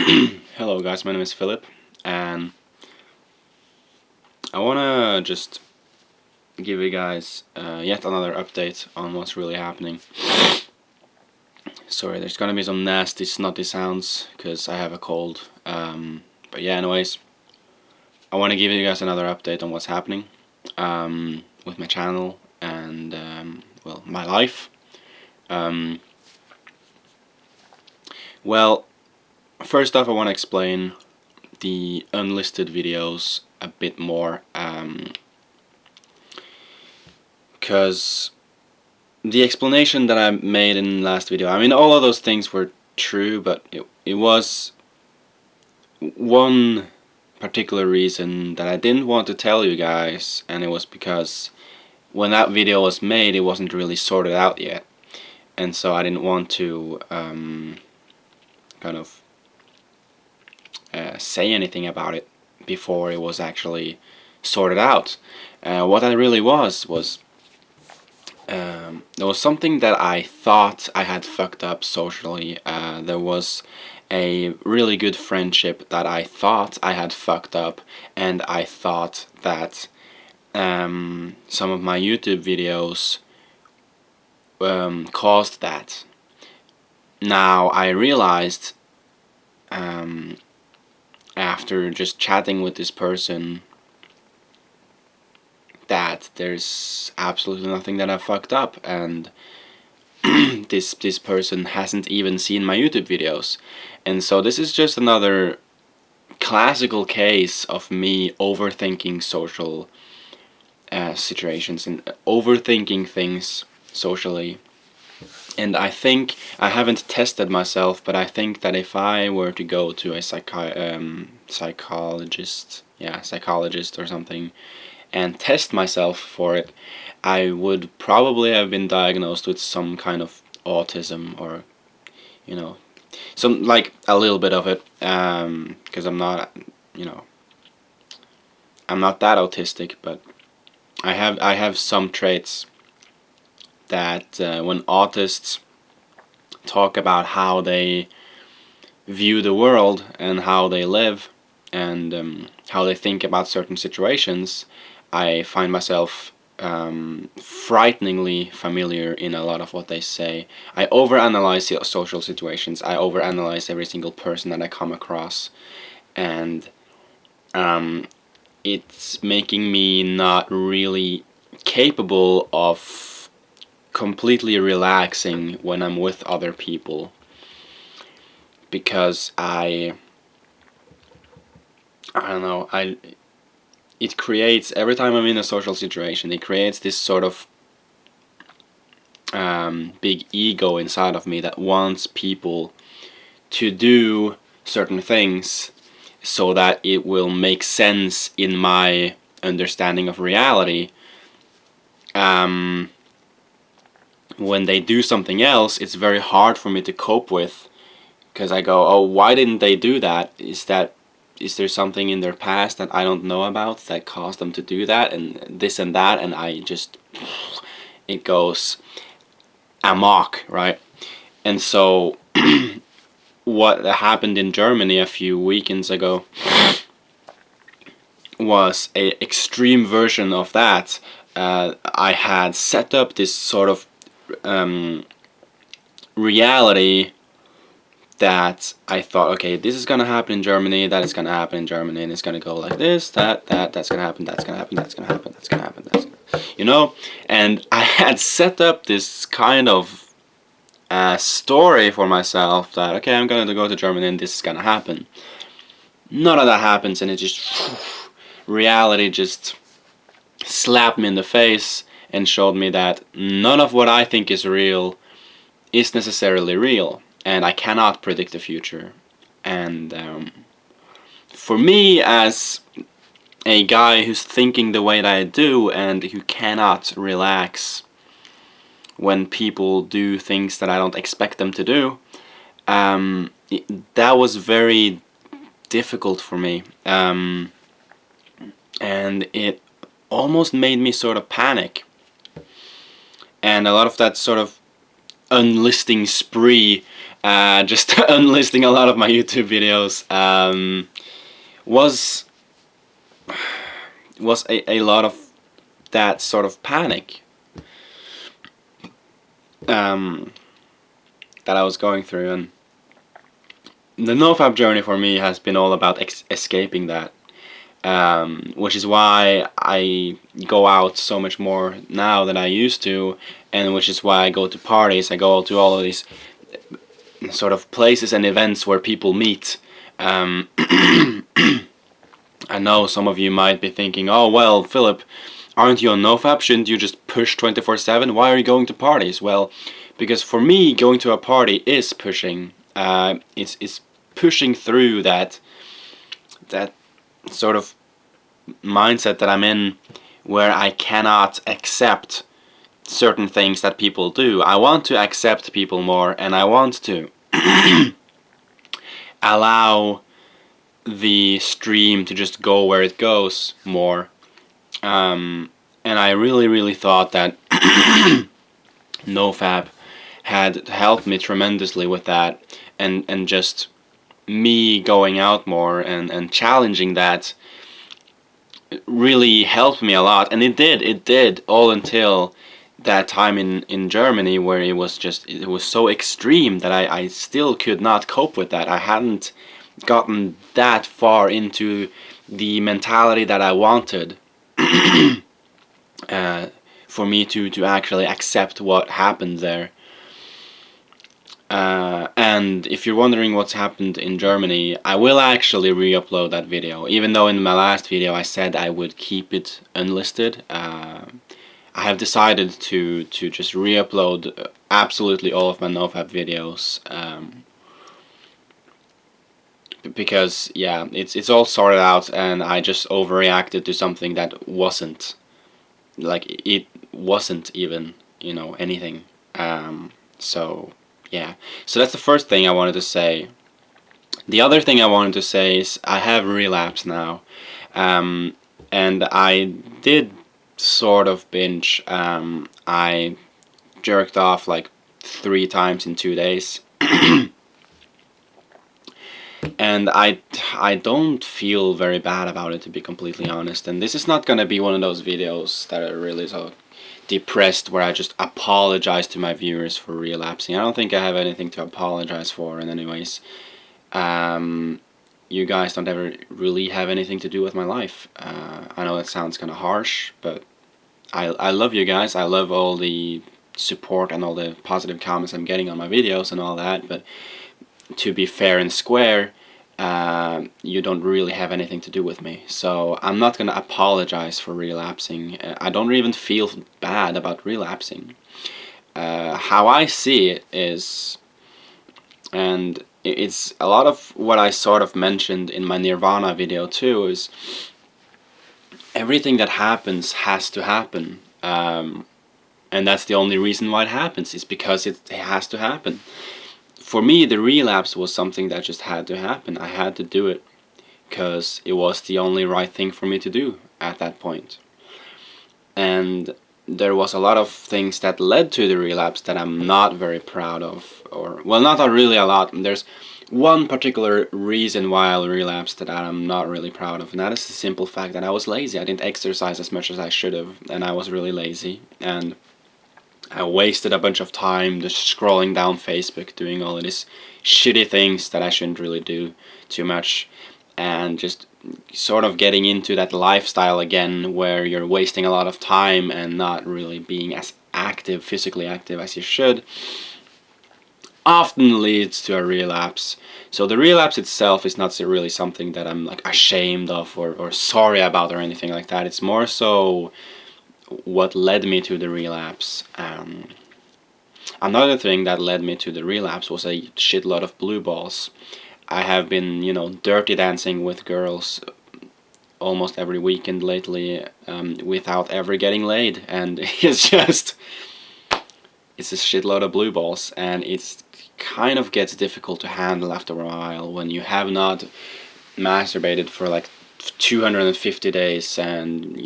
Hello guys, my name is Philip, and I wanna just give you guys yet another update on what's really happening. Sorry, there's gonna be some nasty snotty sounds because I have a cold. But yeah, anyways, I wanna give you guys another update on what's happening with my channel and well, my life. Well, first off, I wanna explain the unlisted videos a bit more, because the explanation that I made in last video, I mean, all of those things were true, but it was one particular reason that I didn't want to tell you guys, and it was because when that video was made, it wasn't really sorted out yet, and so I didn't want to kind of say anything about it before it was actually sorted out. What that really was there was something that I thought I had fucked up socially. There was a really good friendship that I thought I had fucked up, and I thought that some of my YouTube videos caused that. Now I realized after just chatting with this person that there's absolutely nothing that I fucked up, and this person hasn't even seen my YouTube videos. And so this is just another classical case of me overthinking social situations and overthinking things socially. And I think, I haven't tested myself, but I think that if I were to go to a psychologist or something, and test myself for it, I would probably have been diagnosed with some kind of autism, or some, like, a little bit of it, because I'm not that autistic, but I have some traits that when autists talk about how they view the world and how they live and how they think about certain situations, I find myself frighteningly familiar in a lot of what they say. I overanalyze social situations. I overanalyze every single person that I come across, and it's making me not really capable of completely relaxing when I'm with other people, because I don't know, it creates, every time I'm in a social situation, it creates this sort of big ego inside of me that wants people to do certain things so that it will make sense in my understanding of reality. When they do something else, it's very hard for me to cope with, because I go, oh, why didn't they do that? Is there something in their past that I don't know about that caused them to do that, and this and that, and it goes amok, right? And so what happened in Germany a few weekends ago was an extreme version of that. I had set up this sort of reality that I thought, okay, this is gonna happen in Germany, that is gonna happen in Germany, and it's gonna go like this, that's gonna happen, that's gonna happen, that's gonna happen, that's gonna happen, and I had set up this kind of story for myself that, okay, I'm gonna go to Germany and this is gonna happen. None of that happens, and it just, reality just slapped me in the face and showed me that none of what I think is real is necessarily real, and I cannot predict the future. And for me, as a guy who's thinking the way that I do and who cannot relax when people do things that I don't expect them to do, that was very difficult for me, and it almost made me sort of panic. And a lot of that sort of unlisting spree just unlisting a lot of my YouTube videos, was a lot of that sort of panic that I was going through. And the NoFap journey for me has been all about escaping that, which is why I go out so much more now than I used to, and which is why I go to parties. I go to all of these sort of places and events where people meet. I know some of you might be thinking, oh well, Philip, aren't you on NoFap? Shouldn't you just push 24/7? Why are you going to parties? Well, because for me, going to a party is pushing. It's pushing through that sort of mindset that I'm in, where I cannot accept certain things that people do. I want to accept people more, and I want to allow the stream to just go where it goes more. And I really thought that NoFap had helped me tremendously with that, and just me going out more and challenging that really helped me a lot. And it did all until that time in Germany, where it was so extreme that I still could not cope with that. I hadn't gotten that far into the mentality that I wanted for me to actually accept what happened there. And if you're wondering what's happened in Germany, I will actually re-upload that video. Even though in my last video I said I would keep it unlisted, I have decided to just re-upload absolutely all of my NoFap videos. Because yeah, it's all sorted out, and I just overreacted to something that wasn't, like, it wasn't even, anything. So yeah, so that's the first thing I wanted to say. The other thing I wanted to say is I have Relapse now, and I did sort of binge. I jerked off like 3 times in 2 days. And I don't feel very bad about it, to be completely honest. And this is not gonna be one of those videos that are really so depressed where I just apologize to my viewers for relapsing. I don't think I have anything to apologize for. And anyways, you guys don't ever really have anything to do with my life. I know that sounds kind of harsh, but I love you guys. I love all the support and all the positive comments I'm getting on my videos and all that, but to be fair and square, you don't really have anything to do with me. So I'm not gonna apologize for relapsing. I don't even feel bad about relapsing. How I see it is, and it's a lot of what I sort of mentioned in my Nirvana video too, is everything that happens has to happen. And that's the only reason why it happens, is because it has to happen. For me, the relapse was something that just had to happen. I had to do it because it was the only right thing for me to do at that point. And there was a lot of things that led to the relapse that I'm not very proud of. Or, well, not really a lot. There's one particular reason why I relapsed that I'm not really proud of, and that is the simple fact that I was lazy. I didn't exercise as much as I should have, and I was really lazy. And I wasted a bunch of time just scrolling down Facebook, doing all of these shitty things that I shouldn't really do too much, and just sort of getting into that lifestyle again where you're wasting a lot of time and not really being as active, physically active as you should, often leads to a relapse. So the relapse itself is not really something that I'm like ashamed of or sorry about or anything like that. It's more so what led me to the relapse. Another thing that led me to the relapse was a shitload of blue balls. I have been, dirty dancing with girls almost every weekend lately, without ever getting laid, and it's a shitload of blue balls, and it's kind of gets difficult to handle after a while when you have not masturbated for like 250 days, and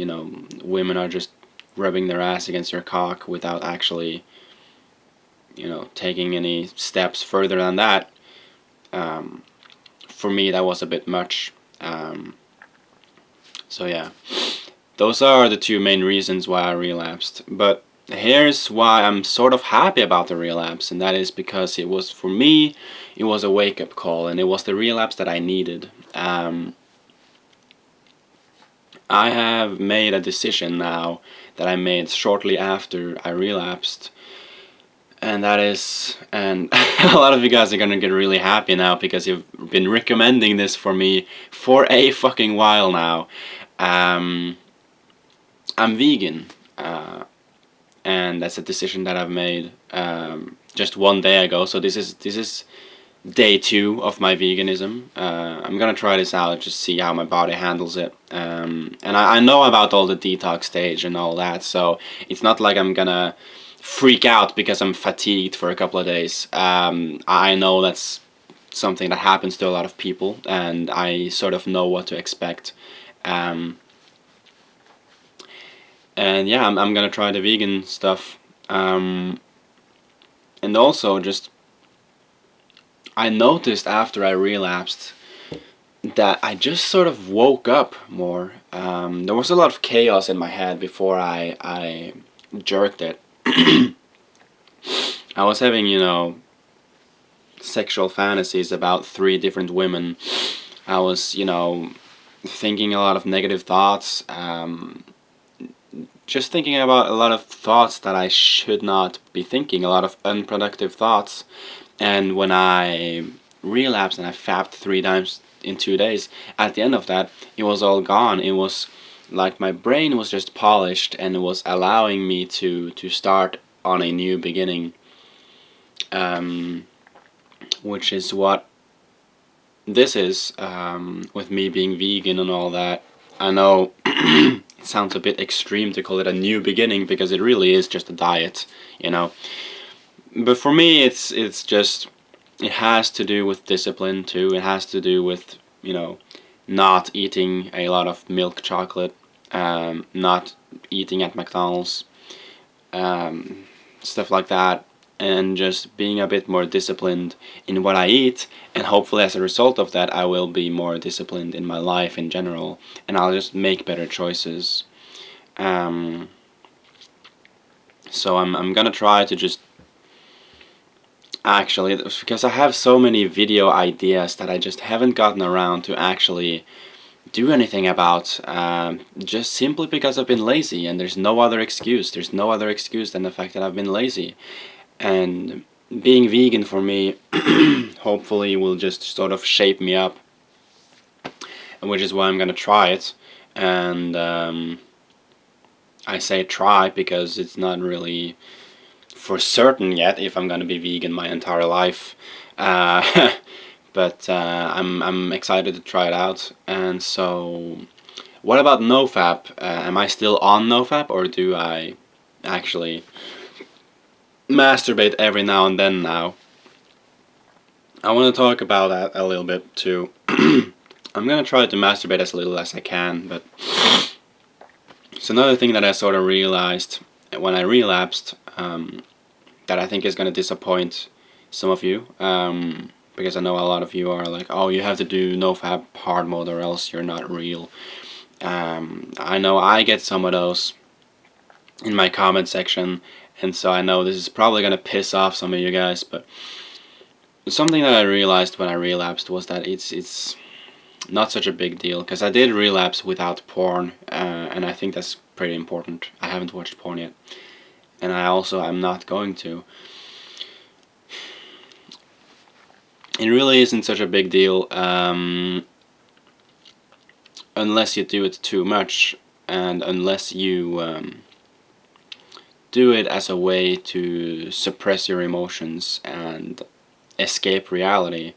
women are just rubbing their ass against your cock without actually taking any steps further than that. For me, that was a bit much. So yeah, those are the two main reasons why I relapsed. But here's why I'm sort of happy about the relapse, and that is because it was, for me, it was a wake-up call, and it was the relapse that I needed. I have made a decision now that I made shortly after I relapsed, and that is, and a lot of you guys are gonna get really happy now because you've been recommending this for me for a fucking while now. I'm vegan, and that's a decision that I've made just one day ago. So this is day 2 of my veganism. I'm gonna try this out, just see how my body handles it. And I know about all the detox stage and all that, so it's not like I'm gonna freak out because I'm fatigued for a couple of days. I know that's something that happens to a lot of people, and I sort of know what to expect. And yeah, I'm gonna try the vegan stuff. And also, just I noticed after I relapsed that I just sort of woke up more. There was a lot of chaos in my head before I jerked it. I was having, sexual fantasies about 3 different women. I was, thinking a lot of negative thoughts. Just thinking about a lot of thoughts that I should not be thinking, a lot of unproductive thoughts. And when I relapsed and I fapped 3 times in 2 days, at the end of that, it was all gone. It was like my brain was just polished, and it was allowing me to start on a new beginning, which is what this is, with me being vegan and all that. I know it sounds a bit extreme to call it a new beginning, because it really is just a diet, But for me, it's just, it has to do with discipline too. It has to do with, not eating a lot of milk chocolate, not eating at McDonald's, stuff like that, and just being a bit more disciplined in what I eat, and hopefully as a result of that I will be more disciplined in my life in general, and I'll just make better choices. So I'm gonna try to just, actually, because I have so many video ideas that I just haven't gotten around to actually do anything about, just simply because I've been lazy, and there's no other excuse. There's no other excuse than the fact that I've been lazy. And being vegan for me hopefully will just sort of shape me up, which is why I'm gonna try it. And I say try because it's not really for certain yet if I'm gonna be vegan my entire life. But I'm excited to try it out. And so, what about NoFap? Am I still on NoFap, or do I actually masturbate every now and then now? I want to talk about that a little bit too. I'm gonna try to masturbate as little as I can, but it's another thing that I sort of realized when I relapsed, that I think is gonna disappoint some of you, because I know a lot of you are like, oh, you have to do NoFap hard mode or else you're not real. I know I get some of those in my comment section, and so I know this is probably gonna piss off some of you guys, but something that I realized when I relapsed was that it's not such a big deal, because I did relapse without porn, and I think that's pretty important. I haven't watched porn yet, and I'm not going to. It really isn't such a big deal, unless you do it too much, and unless you do it as a way to suppress your emotions and escape reality.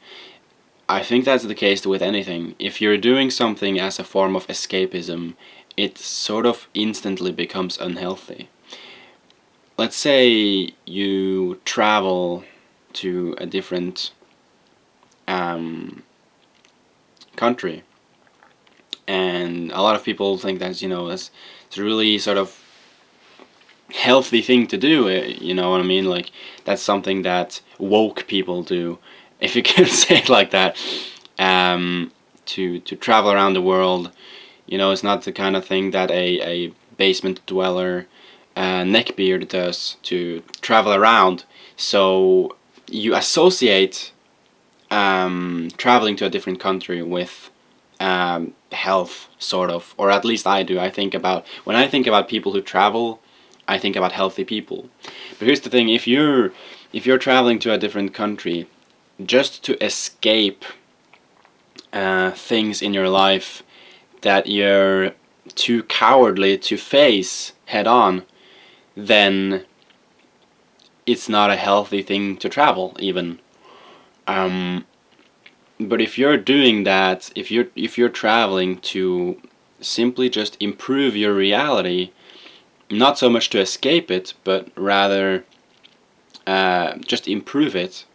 I think that's the case with anything. If you're doing something as a form of escapism, it sort of instantly becomes unhealthy. Let's say you travel to a different country, and a lot of people think that's, it's really sort of healthy thing to do. You know what I mean? Like, that's something that woke people do, if you can say it like that. To travel around the world. You know, it's not the kind of thing that a basement dweller neckbeard does, to travel around. So you associate traveling to a different country with health, sort of, or at least I do. When I think about people who travel, I think about healthy people. But here's the thing: if you're traveling to a different country just to escape things in your life that you're too cowardly to face head on, then it's not a healthy thing to travel, even. But if you're doing that, if you're traveling to simply just improve your reality, not so much to escape it, but rather just improve it,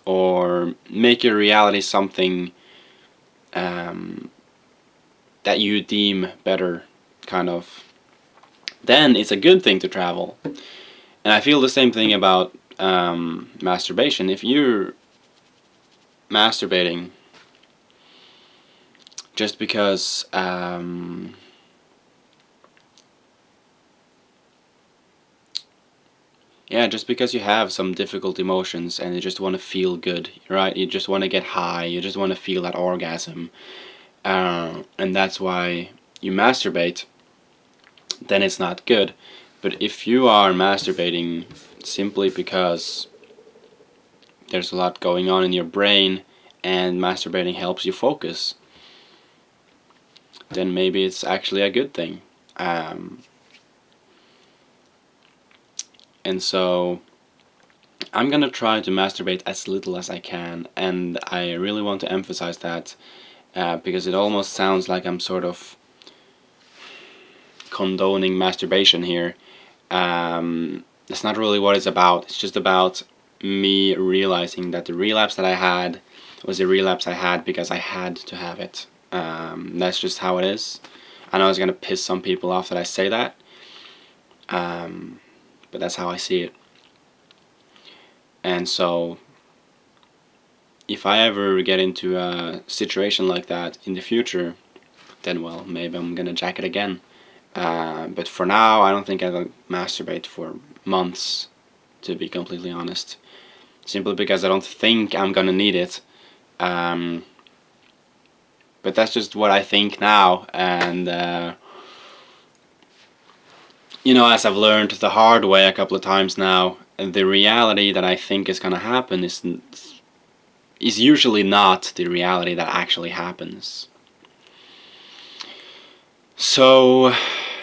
or make your reality something that you deem better, kind of, then it's a good thing to travel. And I feel the same thing about masturbation. If you're masturbating just because just because you have some difficult emotions and you just want to feel good, right? You just want to get high, you just want to feel that orgasm, and that's why you masturbate, then it's not good. But if you are masturbating simply because there's a lot going on in your brain and masturbating helps you focus, then maybe it's actually a good thing. And so I'm gonna try to masturbate as little as I can, and I really want to emphasize that, because it almost sounds like I'm sort of condoning masturbation here. That's not really what it's about. It's just about me realizing that the relapse that I had was a relapse I had because I had to have it. That's just how it is. I know it's gonna piss some people off that I say that, but that's how I see it. And so, if I ever get into a situation like that in the future, then, well, maybe I'm gonna jack it again. But for now, I don't think I'll masturbate for months, to be completely honest. Simply because I don't think I'm gonna need it. But that's just what I think now, and as I've learned the hard way a couple of times now, the reality that I think is gonna happen is usually not the reality that actually happens. So,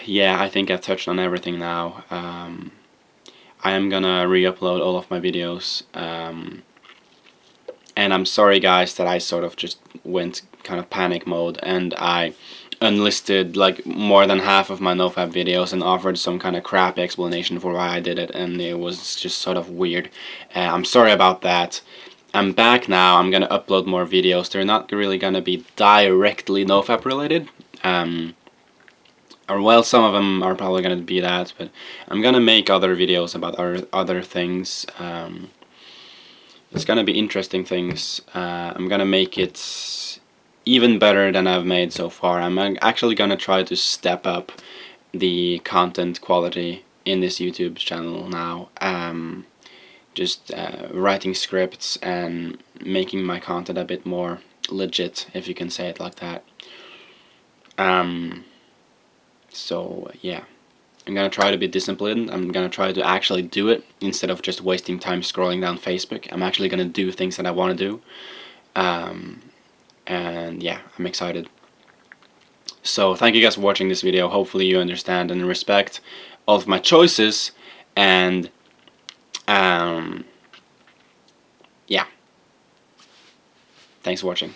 yeah, I think I've touched on everything now. I am gonna re-upload all of my videos, and I'm sorry guys that I sort of just went kind of panic mode and I unlisted like more than half of my NoFap videos and offered some kind of crappy explanation for why I did it, and it was just sort of weird. I'm sorry about that. I'm back now. I'm gonna upload more videos. They're not really gonna be directly NoFap related. Or well, some of them are probably gonna be that, but I'm gonna make other videos about other things. It's gonna be interesting things. I'm gonna make it even better than I've made so far. I'm actually gonna try to step up the content quality in this YouTube channel now. Just writing scripts and making my content a bit more legit, if you can say it like that. So yeah, I'm gonna try to be disciplined. I'm gonna try to actually do it instead of just wasting time scrolling down Facebook. I'm actually gonna do things that I want to do. And yeah, I'm excited. So thank you guys for watching this video. Hopefully you understand and respect all of my choices, and yeah, thanks for watching.